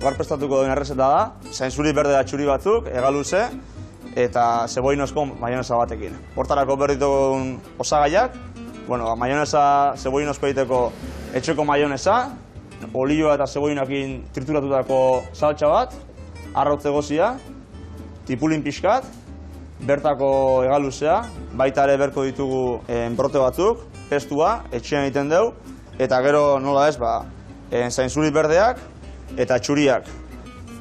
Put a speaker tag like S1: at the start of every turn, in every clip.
S1: Gaur prestatuko duen errezeta da, zainzuri berde da txuri batzuk, egaluze, eta zeboinozko maionesa batekin. Hortarako berditugun osagaiak, maionesa zeboinozko egiteko etxeko maionesa, olioa eta zeboinakin trituratutako saltsa bat, arrautz egozia, tipulin pixkat, bertako egaluzea, baita ere berko ditugu enbrote batzuk, pestua, etxean egiten dugu, eta gero nola ez, zainzuri berdeak eta txuriak.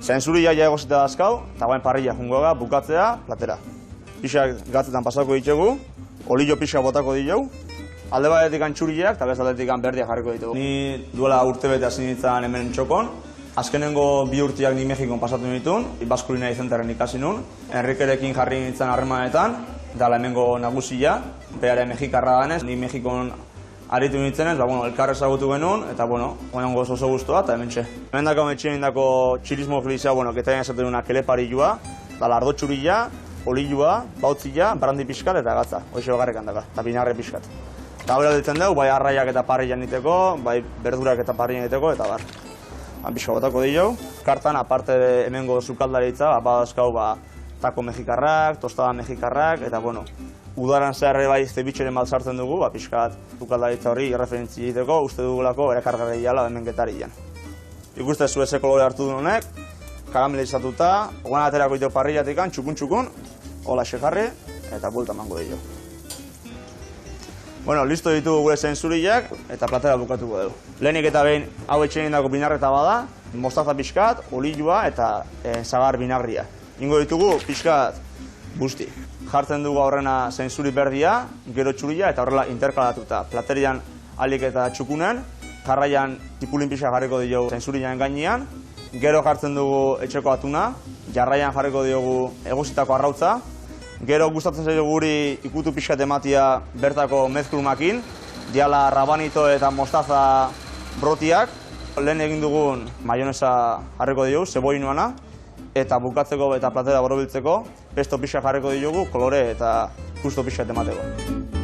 S1: Zainzuri ja egozita dazkau, eta guen parrilla jungoa, bukatzea, platera. Pixak gatzetan pasako ditugu, olio pixak botako ditugu, alde batetik txuriak eta beste aldetik berdiak jarriko ditugu. Ni duela urtebete hasi nintzen hemen txokon, azkenengo 2 urteak ni Mexikon pasatu nituen, Baskulinari Zenterren ikasi nun. Enrikerekin jarri nintzen harremanetan, dala hemengo nagusia, beare mexikarra danez, ni Mexikon aritu nintzenez, elkar ezagutu genuen, eta oinango oso guztua, eta hemen txe. Hemen dako metxien indako txilismo felizea, ketaian esaten duna keleparillua, dala ardo txurila, olioa, bautzila, brandi pixkat eta gatza, hoxe bakarrik handaka, eta binarre pixkat. Eta hori alditzen dugu, bai arraiak eta parrillan niteko, bai berdurak eta parrillan niteko, eta bar. Pixka botako diogu. Kartan, aparte hemengo sukaldaritza, badazkau tako mexikarrak, tostada mexikarrak, eta udaran zeharre bai zebitxeren bat sartzen dugu, pixkat sukaldaritza hori referentzi egiteko, uste dugulako ere kargarri jala hemen getarian. Ikuste zu eze kolore hartu duen honek, karamelizatuta, ogan aterako ditu parrillatik, txukun, hola xekarri, eta bulta mango diogu. Listo ditugu gure zainzuriak eta platera bukatuko dugu. Lehenik eta behin hau etxein dako binarreta bada, mostaza pixkat, olioa eta zagar binagria. Ingo ditugu pixkat busti. Jartzen dugu aurrena zainzuri berdia, gero txuria eta horrela interkalatuta. Platerian alik eta txukunen, jarraian tipulin pixka jarriko diogu zainzurian gainean, gero jartzen dugu etxeko atuna, jarraian jarriko diogu eguzitako arrautza, gero gustatzen zaio guri ikutu pixkat ematia bertako mezklumakin, diala rabanito eta mostaza brotiak. Lehen egin dugun maionesa jarriko diogu, zeboinuana, eta bukatzeko eta platera borobiltzeko, pesto pixkat jarriko diogu, kolore eta gusto pixkat emateko.